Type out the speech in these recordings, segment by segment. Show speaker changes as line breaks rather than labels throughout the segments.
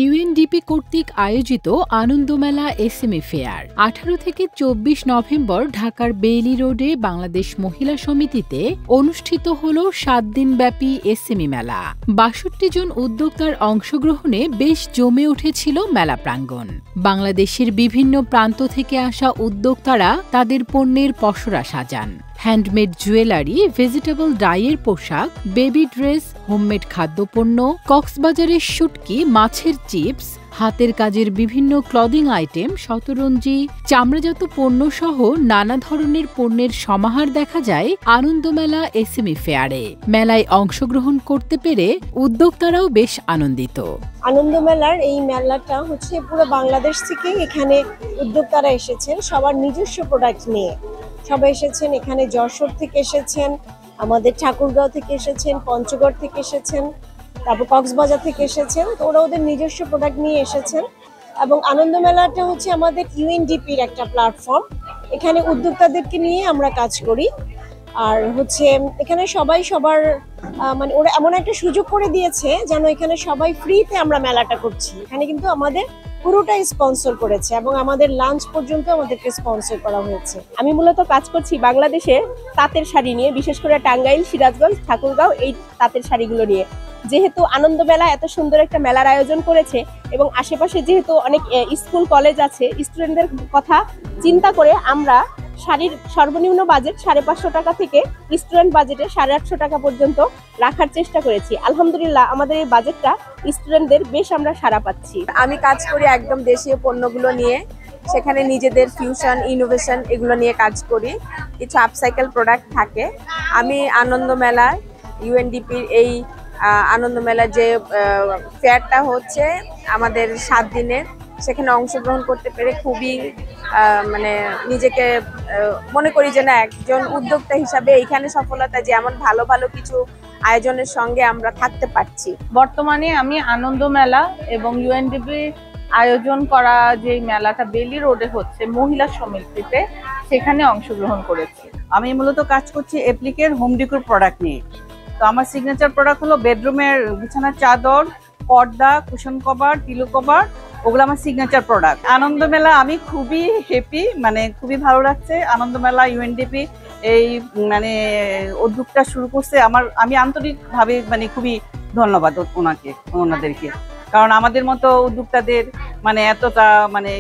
UNDP কর্তৃক আয়োজিত আনন্দমেলা SME fair ১৮ থেকে ২৪ নভেম্বর ঢাকার বেইলি রোডে বাংলাদেশ মহিলা সমিতিতে অনুষ্ঠিত হল ৭ দিনব্যাপী এসএমই মেলা। ৬২ জন উদ্যোক্তার অংশগ্রহণে বেশ জমে উঠেছিল মেলা প্রাঙ্গণ। বাংলাদেশের বিভিন্ন প্রান্ত থেকে আসা উদ্যোক্তারা তাদের পণ্যের পসরা সাজান। হ্যান্ডমেড জুয়েলারি, ভেজিটেবল ডাইয়ের পোশাক, বেবি ড্রেস, হোমমেড খাদ্যপণ্য, কক্সবাজারের শুটকি, মাছের চিপস, হাতের কাজের বিভিন্ন ক্লদিং আইটেম, শতরঞ্জি, চামড়াজাত পণ্য সহ নানা ধরনের পণ্যের সমাহার দেখা যায় আনন্দমেলা এসএমই ফেয়ারে। মেলায় অংশগ্রহণ করতে পেরে উদ্যোক্তারাও বেশ আনন্দিত।
আনন্দমেলার এই মেলাটা হচ্ছে পুরো বাংলাদেশ থেকে এখানে উদ্যোক্তারা এসেছেন সবার নিজস্ব প্রোডাক্ট নিয়ে। সবাই এসেছেন, এখানে যশোর থেকে এসেছেন, আমাদের ঠাকুরগাঁও থেকে এসেছেন, পঞ্চগড় থেকে এসেছেন, তারপর কক্সবাজার থেকে এসেছেন। তো ওরা ওদের নিজস্ব প্রোডাক্ট নিয়ে এসেছেন এবং আনন্দমেলাটা হচ্ছে আমাদের ইউএনডিপির একটা প্ল্যাটফর্ম। এখানে উদ্যোক্তাদেরকে নিয়ে আমরা কাজ করি। আর হচ্ছে এখানে সবাই সবার মানে ওরা এমন একটা সুযোগ করে দিয়েছে যেন এখানে সবাই ফ্রিতে আমরা মেলাটা করছি। এখানে কিন্তু আমাদের পুরোটাই স্পন্সর করেছে এবং আমাদের লাঞ্চ পর্যন্ত আমাদেরকে স্পন্সর করা হয়েছে।
আমি মূলত কাজ করছি বাংলাদেশে তাঁতের শাড়ি নিয়ে, বিশেষ করে টাঙ্গাইল, সিরাজগঞ্জ, ঠাকুরগাঁও এই তাঁতের শাড়িগুলো নিয়ে। যেহেতু আনন্দমেলা এত সুন্দর একটা মেলার আয়োজন করেছে এবং আশেপাশে যেহেতু অনেক স্কুল কলেজ আছে, স্টুডেন্টদের কথা চিন্তা করে আমরা শাড়ির সর্বনিম্ন বাজেট 550 টাকা থেকে স্টুডেন্ট বাজেটে 850 টাকা পর্যন্ত রাখার চেষ্টা করেছি। আলহামদুলিল্লাহ আমাদের এই বাজেটটা স্টুডেন্টদের বেশ আমরা সাড়া পাচ্ছি।
আমি কাজ করি একদম দেশীয় পণ্যগুলো নিয়ে, সেখানে নিজেদের ফিউশন, ইনোভেশন এগুলো নিয়ে কাজ করি। কিছু আপসাইকেল প্রোডাক্ট থাকে। আমি আনন্দমেলা ইউএনডিপির এই আনন্দমেলার যে ফেয়ারটা হচ্ছে আমাদের 7 দিনের, সেখানে অংশগ্রহণ করতে পেরে খুবই মানে নিজেকে মনে করি যে না, একজন উদ্যোক্তা হিসাবে এইখানে সফলতা যে এমন ভালো ভালো কিছু আয়োজনের সঙ্গে আমরা থাকতে পারছি।
বর্তমানে আমি আনন্দমেলা এবং ইউএনডিপি আয়োজন করা যে মেলাটা বেইলি রোডে হচ্ছে মহিলা সমিতিতে, সেখানে অংশগ্রহণ করেছি।
আমি মূলত কাজ করছি অ্যাপ্লিকের হোম ডেকোর প্রোডাক্ট নিয়ে। তো আমার সিগনেচার প্রোডাক্ট হলো বেডরুমের বিছানার চাদর, পর্দা, কুশন কভার, পিলো কভার, ওগুলো আমার সিগনেচার প্রোডাক্ট। আনন্দমেলা আমি খুবই হ্যাপি, মানে খুবই ভালো লাগছে। আনন্দমেলা ইউএনডিপি এই মানে উদ্যোগটা শুরু করছে, আমি আন্তরিকভাবে মানে খুবই ধন্যবাদ ওনাদেরকে। কারণ আমাদের মতো উদ্যোক্তাদের মানে এতটা মানে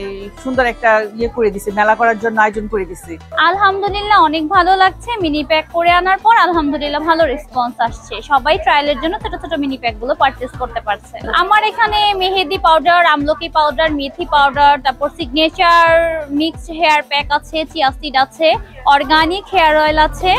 সুন্দর একটা ইয়ে করে দিছে, মেলা করার জন্য আয়োজন করে দিছে।
আলহামদুলিল্লাহ অনেক ভালো লাগছে। মিনি প্যাক করে আনার পর আলহামদুলিল্লাহ ভালো রেসপন্স আসছে। সবাই ট্রায়ালের জন্য ছোট ছোট মিনি প্যাক গুলো পারচেজ করতে পারছে। আমার এখানে মেহেদি পাউডার, আমলকি পাউডার, মেথি পাউডার, তারপর সিগনেচার মিক্সড হেয়ার প্যাক আছে, চিয়া সিড আছে, অর্গানিক হেয়ার অয়েল আছে।